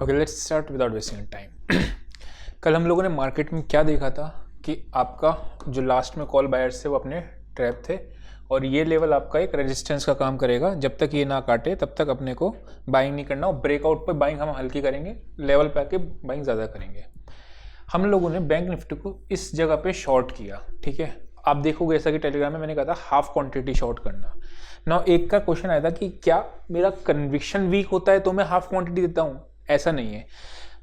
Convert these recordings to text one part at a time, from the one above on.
Okay, let's start without wasting time. कल हम लोगों ने मार्केट में क्या देखा था कि आपका जो लास्ट में कॉल बायर्स थे वो अपने ट्रैप थे और ये लेवल आपका एक रेजिस्टेंस का काम करेगा। जब तक ये ना काटे तब तक अपने को बाइंग नहीं करना और ब्रेकआउट पे बाइंग हम हल्की करेंगे, लेवल पे आके बाइंग ज़्यादा करेंगे। हम लोगों ने बैंक निफ्टी को इस जगह पे शॉर्ट किया, ठीक है। आप देखोगे जैसा कि टेलीग्राम में मैंने कहा था हाफ क्वांटिटी शॉर्ट करना। ना एक का क्वेश्चन आया था कि क्या मेरा कन्विक्शन वीक होता है तो मैं हाफ क्वांटिटी देता हूँ? ऐसा नहीं है,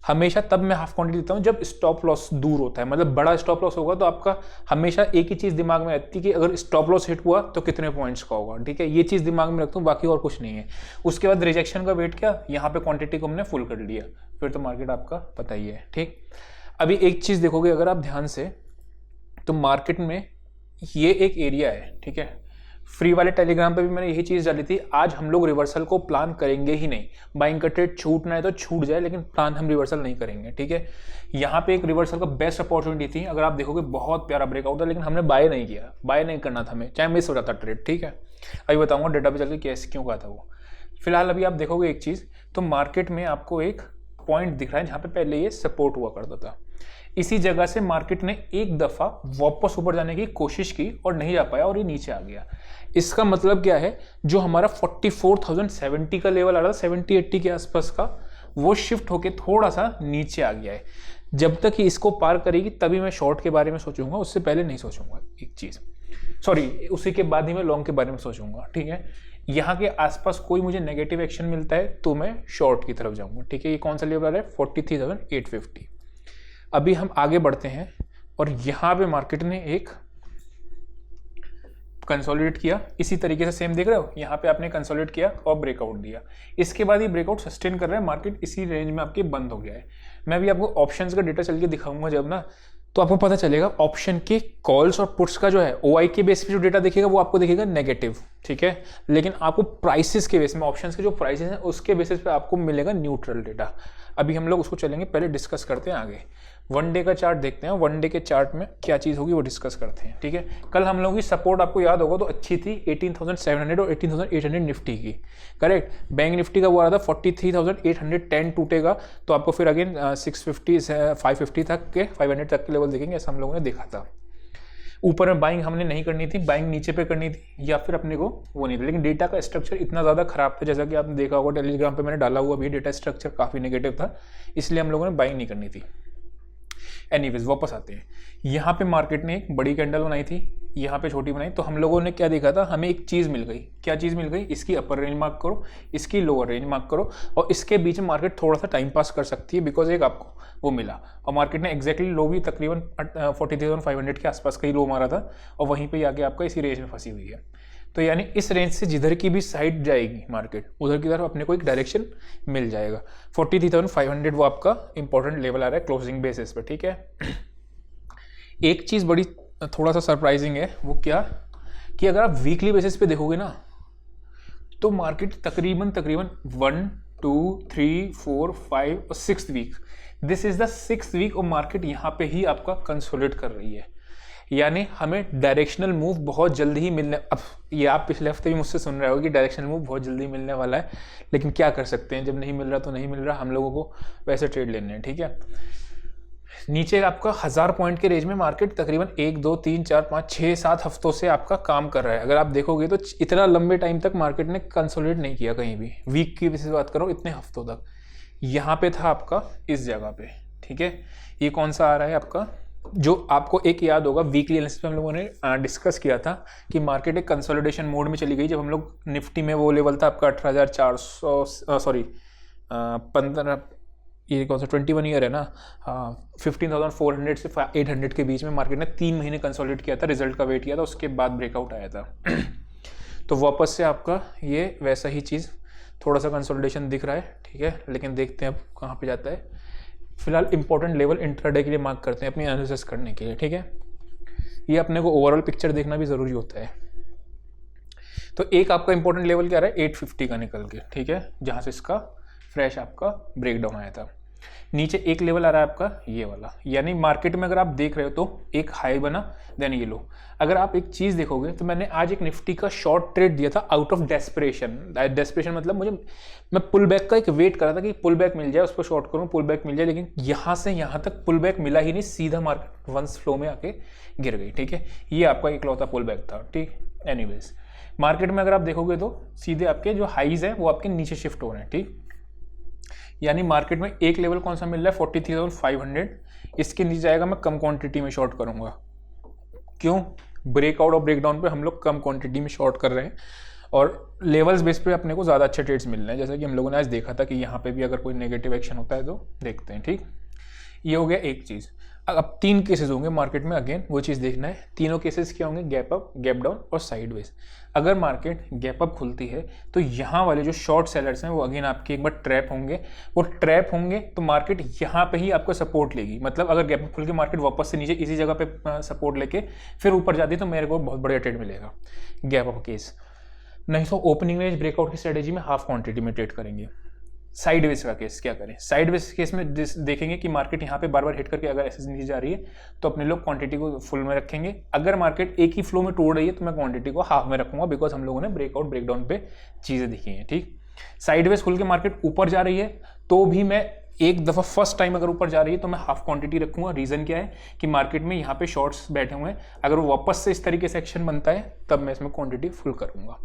हमेशा तब मैं हाफ क्वांटिटी देता हूँ जब स्टॉप लॉस दूर होता है, मतलब बड़ा स्टॉप लॉस होगा तो आपका हमेशा एक ही चीज़ दिमाग में रहती है कि अगर स्टॉप लॉस हिट हुआ तो कितने पॉइंट्स का होगा, ठीक है। ये चीज़ दिमाग में रखता हूँ, बाकी और कुछ नहीं है। उसके बाद रिजेक्शन का वेट किया, यहाँ पे क्वांटिटी को हमने फुल कर लिया, फिर तो मार्केट आपका पता ही है, ठीक। अभी एक चीज़ देखोगे अगर आप ध्यान से, तो मार्केट में ये एक एरिया है, ठीक है। फ्री वाले टेलीग्राम पे भी मैंने यही चीज़ डाली थी, आज हम लोग रिवर्सल को प्लान करेंगे ही नहीं। बाइंग का ट्रेड छूटना है तो छूट जाए, लेकिन प्लान हम रिवर्सल नहीं करेंगे, ठीक है। यहाँ पे एक रिवर्सल का बेस्ट अपॉर्चुनिटी थी, अगर आप देखोगे बहुत प्यारा ब्रेकआउट था, लेकिन हमने बाय नहीं किया, बाय नहीं करना था हमें, चाहे मिस हो जाता ट्रेड, ठीक है। अभी बताऊंगा डेटा पे चल के कैसे क्यों कहा था वो। फिलहाल अभी आप देखोगे एक चीज़, तो मार्केट में आपको एक पॉइंट दिख रहा है जहाँ पे पहले ये सपोर्ट हुआ करता था। इसी जगह से मार्केट ने एक दफ़ा वापस ऊपर जाने की कोशिश की और नहीं जा पाया और ये नीचे आ गया। इसका मतलब क्या है, जो हमारा 44,070 का लेवल आ रहा था 70-80 के आसपास का, वो शिफ्ट होके थोड़ा सा नीचे आ गया है। जब तक ये इसको पार करेगी तभी मैं शॉर्ट के बारे में सोचूंगा, उससे पहले नहीं सोचूंगा। एक चीज़ सॉरी, उसी के बाद ही मैं लॉन्ग के बारे में सोचूंगा, ठीक है। यहाँ के आसपास कोई मुझे नेगेटिव एक्शन मिलता है तो मैं शॉर्ट की तरफ जाऊंगा, ठीक है। ये कौन सा लेवल आ रहा है? 43,850। अभी हम आगे बढ़ते हैं और यहाँ पे मार्केट ने एक कंसोलिडेट किया, इसी तरीके से सेम देख रहे हो, यहाँ पे आपने कंसोलिडेट किया और ब्रेकआउट दिया। इसके बाद ये ब्रेकआउट सस्टेन कर रहा है, मार्केट इसी रेंज में आपके बंद हो गया है। मैं भी आपको ऑप्शंस का डेटा चल के दिखाऊंगा जब ना, तो आपको पता चलेगा ऑप्शन के कॉल्स और पुट्स का जो है ओआई के बेस पे जो डेटा दिखेगा वो आपको दिखेगा नेगेटिव, ठीक है। लेकिन आपको प्राइसेस के बेस में, ऑप्शंस के जो प्राइसेस हैं उसके बेसिस पे आपको मिलेगा न्यूट्रल डेटा। अभी हम लोग उसको चलेंगे, पहले डिस्कस करते हैं आगे। वन डे का चार्ट देखते हैं, वन डे के चार्ट में क्या चीज़ होगी वो डिस्कस करते हैं, ठीक है। कल हम लोगों की सपोर्ट आपको याद होगा तो अच्छी थी 18,700 और 18,800 निफ्टी की, करेक्ट। बैंक निफ्टी का वो आ रहा था 43,810 टूटेगा तो आपको फिर अगेन 650 550 तक के 500 तक के लेवल देखेंगे, ऐसा हम लोगों ने देखा था। ऊपर में बाइंग हमने नहीं करनी थी, बाइंग नीचे पे करनी थी या फिर अपने को वो नहीं था। लेकिन डेटा का स्ट्रक्चर इतना ज़्यादा खराब था, जैसा कि आपने देखा होगा टेलीग्राम पे मैंने डाला हुआ भी, डेटा स्ट्रक्चर काफ़ी नेगेटिव था, इसलिए हम लोगों ने बाइंग नहीं करनी थी। एनीवेज वापस आते हैं, यहाँ पे मार्केट ने एक बड़ी कैंडल बनाई थी, यहाँ पे छोटी बनाई, तो हम लोगों ने क्या देखा था, हमें एक चीज़ मिल गई। क्या चीज़ मिल गई? इसकी अपर रेंज मार्क करो, इसकी लोअर रेंज मार्क करो, और इसके बीच में मार्केट थोड़ा सा टाइम पास कर सकती है, बिकॉज एक आपको वो मिला। और मार्केट ने एक्जैक्टली लो भी तकरीबन 40,500 के आसपास का ही लो मारा था, और वहीं पर आके आपका इसी रेंज में फंसी हुई है। तो यानी इस रेंज से जिधर की भी साइड जाएगी मार्केट, उधर की तरफ अपने को एक डायरेक्शन मिल जाएगा। 43,500 वो आपका इंपॉर्टेंट लेवल आ रहा है क्लोजिंग बेसिस पे, ठीक है। एक चीज़ बड़ी थोड़ा सा सरप्राइजिंग है, वो क्या कि अगर आप वीकली बेसिस पे देखोगे ना, तो मार्केट तकरीबन 1 2 3 4 5 और 6th week, this is the 6th week, और मार्केट यहाँ पे ही आपका कंसोलिडेट कर रही है। यानी हमें डायरेक्शनल मूव बहुत जल्दी ही मिलने, अब ये आप पिछले हफ्ते भी मुझसे सुन रहे हो कि डायरेक्शनल मूव बहुत जल्दी मिलने वाला है, लेकिन क्या कर सकते हैं, जब नहीं मिल रहा तो नहीं मिल रहा, हम लोगों को वैसे ट्रेड लेने हैं, ठीक है। नीचे आपका 1000 पॉइंट के रेंज में मार्केट तकरीबन 1 2 3 4 5 6 7 हफ्तों से आपका काम कर रहा है। अगर आप देखोगे तो इतना लंबे टाइम तक मार्केट ने कंसोलिडेट नहीं किया कहीं भी, वीक की बेसिस बात करो, इतने हफ्तों तक यहाँ पे था आपका इस जगह पे, ठीक है। ये कौन सा आ रहा है आपका, जो आपको एक याद होगा वीकली एनालिसिस में हम लोगों ने डिस्कस किया था कि मार्केट एक कंसोलिडेशन मोड में चली गई, जब हम लोग निफ्टी में वो लेवल था आपका 18,400 सॉरी 15, ये कौन सा 21 ईयर है ना, 15,400 से 800 के बीच में मार्केट ने 3 महीने कंसोलिडेट किया था, रिजल्ट का वेट किया था, उसके बाद ब्रेकआउट आया था। तो वापस से आपका ये वैसा ही चीज़, थोड़ा सा कंसोलिडेशन दिख रहा है, ठीक है। लेकिन देखते हैं अब कहाँ पे जाता है। फिलहाल इंपॉर्टेंट लेवल इंट्राडे के लिए मार्क करते हैं अपनी एनालिसिस करने के लिए, ठीक है। ये अपने को ओवरऑल पिक्चर देखना भी ज़रूरी होता है। तो एक आपका इंपॉर्टेंट लेवल क्या रहा है, 850 का निकल के, ठीक है, जहाँ से इसका फ्रेश आपका ब्रेकडाउन आया था। नीचे एक लेवल आ रहा है आपका ये वाला, यानी मार्केट में अगर आप देख रहे हो तो एक हाई बना देन ये लो। अगर आप एक चीज़ देखोगे तो मैंने आज एक निफ्टी का शॉर्ट ट्रेड दिया था आउट ऑफ डेस्परेशन। डेस्परेशन मतलब मैं पुल बैक का एक वेट कर रहा था कि पुल बैक मिल जाए, उसको शॉर्ट करूँ, पुल बैक मिल जाए, लेकिन यहाँ से यहाँ तक पुल बैक मिला ही नहीं, सीधा मार्केट वंस फ्लो में आके गिर गई। ठीक है, ये आपका इकलौता पुल बैक था। ठीक, एनीवेज मार्केट में अगर आप देखोगे तो सीधे आपके जो हाईज हैं वो आपके नीचे शिफ्ट हो रहे हैं। ठीक, यानी मार्केट में एक लेवल कौन सा मिल रहा है 43,500, इसके नीचे जाएगा मैं कम क्वांटिटी में शॉर्ट करूंगा। क्यों? ब्रेकआउट और ब्रेकडाउन पे हम लोग कम क्वांटिटी में शॉर्ट कर रहे हैं और लेवल्स बेस पे अपने को ज़्यादा अच्छे ट्रेड्स मिल रहे हैं, जैसा कि हम लोगों ने आज देखा था कि यहाँ पे भी अगर कोई नेगेटिव एक्शन होता है तो देखते हैं। ठीक, ये हो गया एक चीज़। अब 3 केसेस होंगे मार्केट में, अगेन वो चीज़ देखना है। तीनों केसेस क्या होंगे? गैप अप, गैप डाउन और साइडवेज। अगर मार्केट गैप अप खुलती है तो यहाँ वाले जो शॉर्ट सेलर्स हैं वो अगेन आपके एक बार ट्रैप होंगे। वो ट्रैप होंगे तो मार्केट यहाँ पे ही आपको सपोर्ट लेगी। मतलब अगर गैप अप खुल के मार्केट वापस से नीचे इसी जगह पे सपोर्ट लेके फिर ऊपर जाती है तो मेरे को बहुत बढ़िया ट्रेड मिलेगा गैप अप केस। नहीं तो ओपनिंग रेंज ब्रेकआउट की स्ट्रेटेजी में हाफ क्वांटिटी में ट्रेड करेंगे। साइडवेज का केस क्या करें? साइडवेज केस में देखेंगे कि मार्केट यहाँ पे बार बार हिट करके अगर ऐसे नीचे जा रही है तो अपने लोग क्वांटिटी को फुल में रखेंगे। अगर मार्केट एक ही फ्लो में तोड़ रही है तो मैं क्वांटिटी को हाफ में रखूंगा, बिकॉज हम लोगों ने ब्रेकआउट ब्रेकडाउन पे चीज़ें दिखी हैं। ठीक, साइडवेज खुल के मार्केट ऊपर जा रही है तो भी मैं एक दफ़ा फर्स्ट टाइम अगर ऊपर जा रही है तो मैं हाफ क्वांटिटी रखूंगा। रीज़न क्या है कि मार्केट में यहाँ पे शॉर्ट्स बैठे हुए हैं, अगर वो वापस से इस तरीके से एक्शन बनता है तब मैं इसमें क्वांटिटी फुल करूंगा।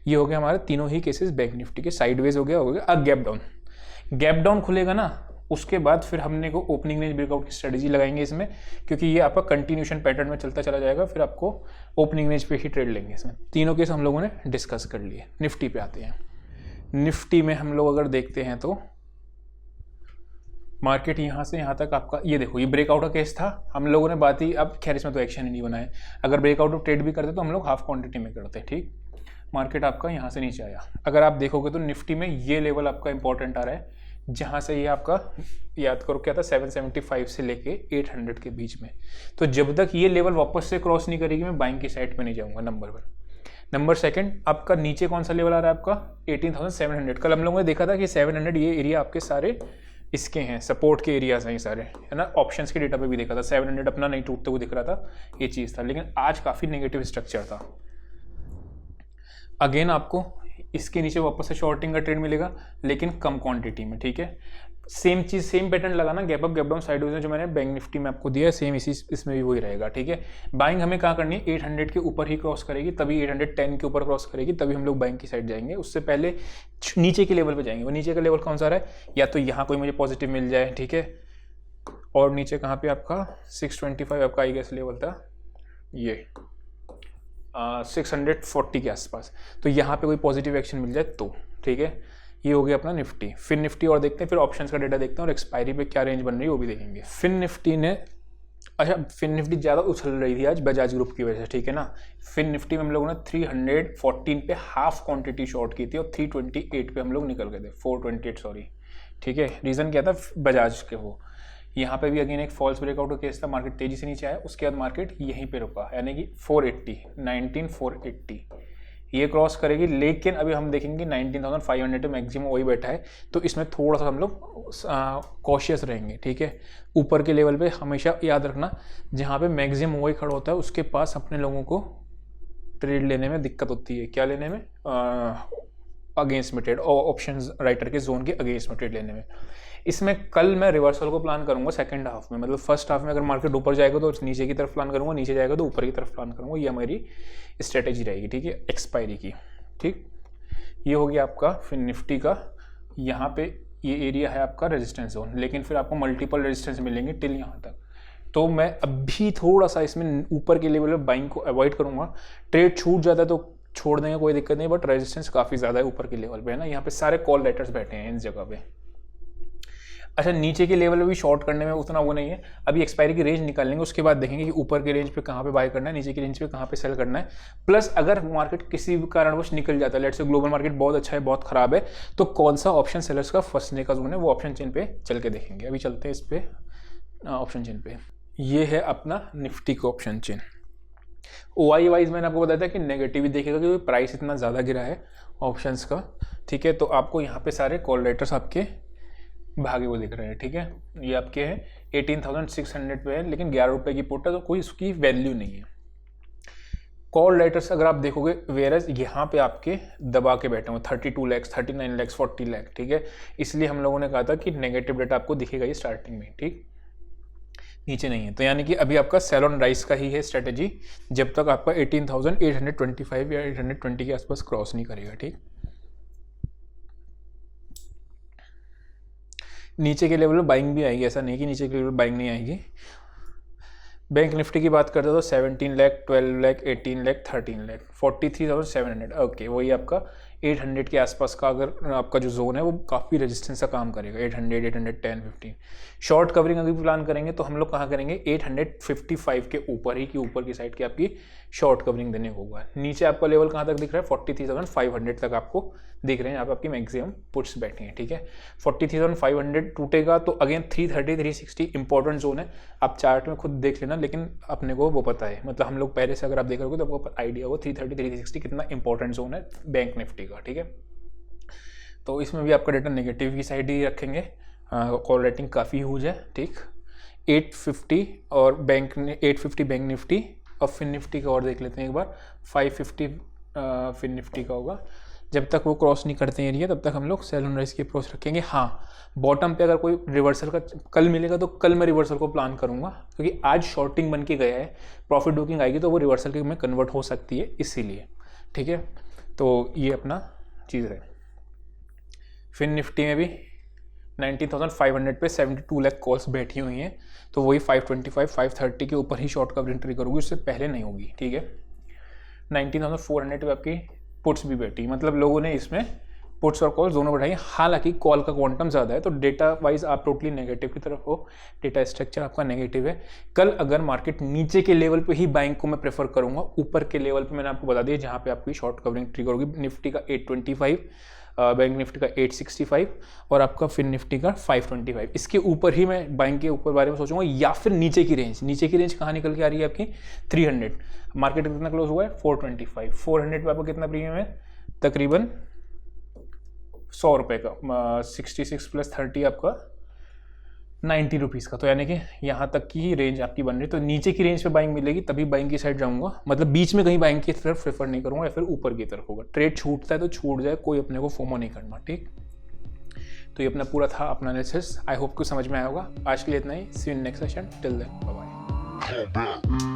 ये हो गया हमारे तीनों ही केसेस बैंक निफ्टी के। साइडवेज हो गया अब गैप डाउन। गैप डाउन खुलेगा ना, उसके बाद फिर हमने को ओपनिंग रेंज ब्रेकआउट की स्ट्रेटेजी लगाएंगे इसमें, क्योंकि ये आपका कंटिन्यूशन पैटर्न में चलता चला जाएगा। फिर आपको ओपनिंग रेंज पे ही ट्रेड लेंगे इसमें। तीनों केस हम लोगों ने डिस्कस कर लिए। निफ्टी पे आते हैं। निफ्टी में हम लोग अगर देखते हैं तो मार्केट यहाँ से यहाँ तक आपका ये देखो, ये ब्रेकआउट का केस था, हम लोगों ने बात ही, अब खैर इसमें तो एक्शन ही नहीं बनाए। अगर ब्रेकआउट ट्रेड भी करते तो हम लोग हाफ क्वांटिटी में करते। ठीक, मार्केट आपका यहाँ से नीचे आया। अगर आप देखोगे तो निफ्टी में ये लेवल आपका इंपॉर्टेंट आ रहा है, जहाँ से ये आपका याद करो क्या था 775 से लेके 800 के बीच में। तो जब तक ये लेवल वापस से क्रॉस नहीं करेगी मैं बाइंग की साइड पे नहीं जाऊँगा। नंबर 1। नंबर 2, आपका नीचे कौन सा लेवल आ रहा है आपका 18,700। कल हम लोगों ने देखा था कि 700 ये एरिया आपके सारे इसके हैं, सपोर्ट के एरियाज हैं ये सारे, है ना। ऑप्शंस के डेटा पे भी देखा था 700 अपना नहीं टूटते हुए दिख रहा था, ये चीज़ था। लेकिन आज काफ़ी नेगेटिव स्ट्रक्चर था। अगेन आपको इसके नीचे वापस से शॉर्टिंग का ट्रेड मिलेगा, लेकिन कम क्वांटिटी में। ठीक है, सेम चीज़, सेम पैटर्न लगाना, gap up gap down sideways में जो मैंने बैंक निफ्टी में आपको दिया है, सेम इसमें भी वही रहेगा। ठीक है, बाइंग हमें कहाँ करनी है? 800 के ऊपर ही क्रॉस करेगी, तभी 810 के ऊपर क्रॉस करेगी, तभी हम लोग बैंक की साइड जाएंगे। उससे पहले नीचे के लेवल पे जाएंगे। वो नीचे का लेवल कौन सा रहा है? या तो यहाँ कोई मुझे पॉजिटिव मिल जाए, ठीक है, और नीचे कहाँ पे आपका 625 आपका आई गेस लेवल था, ये 640 के आसपास। तो यहाँ पे कोई पॉजिटिव एक्शन मिल जाए तो ठीक है। ये हो गया अपना निफ्टी। फिर निफ्टी और देखते हैं, फिर ऑप्शंस का डेटा देखते हैं और एक्सपायरी पे क्या रेंज बन रही है वो भी देखेंगे। फिर निफ्टी ने, अच्छा फिर निफ्टी ज़्यादा उछल रही थी आज बजाज ग्रुप की वजह से, ठीक है ना। फिर निफ्टी में हम लोगों ने 314 पे हाफ क्वांटिटी शॉर्ट की थी और 328 पे हम लोग निकल गए थे, 428 सॉरी, ठीक है। रीज़न क्या था? बजाज के वो यहाँ पे भी अगेन एक फॉल्स ब्रेकआउट का केस था, मार्केट तेजी से नीचे आया, उसके बाद मार्केट यहीं पे रुका, यानी कि 480 ये क्रॉस करेगी। लेकिन अभी हम देखेंगे 19,500 मैक्सिमम वही बैठा है, तो इसमें थोड़ा सा हम लोग कॉशियस रहेंगे, ठीक है। ऊपर के लेवल पे हमेशा याद रखना, जहाँ पे मैक्सिमम वही खड़ा होता है उसके पास अपने लोगों को ट्रेड लेने में दिक्कत होती है। क्या लेने में? अगेंस्ट में ट्रेड, ऑप्शंस राइटर के जोन के अगेंस्ट में ट्रेड लेने में। इसमें कल मैं रिवर्सल को प्लान करूंगा सेकंड हाफ में, मतलब फर्स्ट हाफ में अगर मार्केट ऊपर जाएगा तो नीचे की तरफ प्लान करूंगा, नीचे जाएगा तो ऊपर की तरफ प्लान करूंगा। ये हमारी स्ट्रेटेजी रहेगी, ठीक है, एक्सपायरी की। ठीक, ये हो गया आपका फिर निफ्टी का। यहाँ पे ये एरिया है आपका रेजिस्टेंस जोन, लेकिन फिर आपको मल्टीपल रेजिस्टेंस मिलेंगे टिल यहाँ तक। तो मैं अभी थोड़ा सा इसमें ऊपर के लेवल पर बाइंग को अवॉइड करूंगा। ट्रेड छूट जाता है तो छोड़ देंगे, कोई दिक्कत नहीं, बट रेजिस्टेंस काफ़ी ज़्यादा है ऊपर के लेवल पे, है ना। यहाँ पे सारे कॉल लेटर्स बैठे हैं इस जगह पे। अच्छा, नीचे के लेवल पे भी शॉर्ट करने में उतना वो नहीं है। अभी एक्सपायरी की रेंज निकाल लेंगे, उसके बाद देखेंगे कि ऊपर के रेंज पे कहाँ पे बाय करना है, नीचे की रेंज पे कहाँ पे सेल करना है। प्लस अगर मार्केट किसी भी कारणवश निकल जाता है, लेट्स से ग्लोबल मार्केट बहुत अच्छा है बहुत खराब है, तो कौन सा ऑप्शन सेलर्स का फंसने का जोन है, वो ऑप्शन चेन पे चल के देखेंगे। अभी चलते हैं इस पे ऑप्शन चेन पे। ये है अपना निफ्टी का ऑप्शन चेन। ओआई वाइज मैंने आपको बताया था कि नेगेटिव देखेगा क्योंकि प्राइस इतना ज़्यादा गिरा है ऑप्शंस का, ठीक है। तो आपको यहाँ पे सारे कॉल लेटर्स आपके भागे हुए दिख रहे हैं, ठीक है। ये आपके हैं 18,600 पे है, लेकिन 11 रुपये की पुट है, तो कोई इसकी वैल्यू नहीं है। कॉल राइटर्स अगर आप देखोगे, वेरस यहाँ पे आपके दबा के बैठे हुए 32 लाख, 39 लाख, 40 लाख, ठीक है। इसलिए हम लोगों ने कहा था कि नेगेटिव डेटा आपको दिखेगा ये स्टार्टिंग में, ठीक, नीचे नहीं है। तो यानी कि अभी आपका सेल ऑन राइस का ही है स्ट्रेटेजी, जब तक आपका 18,825 या 820 के आसपास क्रॉस नहीं करेगा, ठीक। नीचे के लेवल पे बाइंग भी आएगी, ऐसा नहीं कि नीचे के लेवल पे बाइंग नहीं आएगी। बैंक निफ्टी की बात करते हो तो 17 लाख, 12 लाख, 18 लाख, 13 लाख, 43,700, ओके, वही आपका 800 के आसपास का अगर आपका जो जोन है वो काफ़ी रेजिस्टेंस का काम करेगा, 800, 810, 15। शॉर्ट कवरिंग अगर प्लान करेंगे तो हम लोग कहाँ करेंगे, 855 के ऊपर ही, की ऊपर की साइड की आपकी शॉर्ट कवरिंग देने को होगा। नीचे आपका लेवल कहाँ तक दिख रहा है, 43,500 तक आपको दिख रहे हैं, यहाँ पे आपकी मैक्सिमम पुट्स बैठी हैं, ठीक है। 43,500 टूटेगा तो अगेन 330, 360 इंपॉर्टेंट जोन है। आप चार्ट में खुद देख लेना, लेकिन अपने को वो पता है, मतलब हम लोग पहले से अगर आप देख रहे हो तो आपको आइडिया होगा 330, 360 कितना इंपॉर्टेंट जोन है बैंक निफ्टी का, ठीक है। तो इसमें भी आपका डेटा नेगेटिव की साइड ही रखेंगे। कॉल रेटिंग काफ़ी ह्यूज है, ठीक। 850 और 850 बैंक निफ्टी और फिन निफ्टी का और देख लेते हैं एक बार, 550 फिन निफ्टी का होगा। जब तक वो क्रॉस नहीं करते एरिया तब तक हम लोग सेल ऑन राइस की अप्रोच रखेंगे। हाँ, बॉटम पे अगर कोई रिवर्सल का कल मिलेगा तो कल मैं रिवर्सल को प्लान करूंगा, क्योंकि आज शॉर्टिंग बन के गया है, प्रॉफिट बुकिंग आएगी तो वो रिवर्सल के में कन्वर्ट हो सकती है, इसीलिए, ठीक है। तो ये अपना चीज़ है। फिन निफ्टी में भी 19,500 पे 72 लाख कॉल्स बैठी हुई हैं, तो वही 525, 530 के ऊपर ही शॉर्ट कवरिंग एंट्री करूँगी, उससे पहले नहीं होगी, ठीक है। 19,400 पे आपकी पुट्स भी बैठी, मतलब लोगों ने इसमें पुट्स और कॉल्स दोनों बढ़ाई। हालांकि कॉल का क्वांटम ज़्यादा है, तो डेटा वाइज आप टोटली नेगेटिव की तरफ हो, डेटा स्ट्रक्चर आपका नेगेटिव है। कल अगर मार्केट नीचे के लेवल पे ही बाइंग को मैं प्रेफर करूंगा, ऊपर के लेवल पे मैंने आपको बता दिया जहाँ पे आपकी शॉर्ट कवरिंग ट्रिगर होगी। निफ्टी का 825, बैंक निफ्टी का 865 और आपका फिन निफ्टी का 525, इसके ऊपर ही मैं बाइंग के ऊपर बारे में सोचूंगा, या फिर नीचे की रेंज कहाँ निकल के आ रही है आपकी 300। मार्केट कितना क्लोज हुआ है 425, 400 पे आपको कितना प्रीमियम है, तकरीबन 100 रुपये का, 66 प्लस 30 आपका 90 रुपीज़ का। तो यानी कि यहाँ तक की रेंज आपकी बन रही है, तो नीचे की रेंज पे बाइंग मिलेगी तभी बाइंग की साइड जाऊँगा, मतलब बीच में कहीं बाइंग की तरफ प्रेफर नहीं करूँगा, या फिर ऊपर की तरफ होगा। ट्रेड छूटता है तो छूट जाए, कोई अपने को फोमो नहीं करना, ठीक। तो ये अपना पूरा था अपना एनालिसिस, आई होप को समझ में आया होगा। आज के लिए इतना ही, see you in next session, till then bye bye.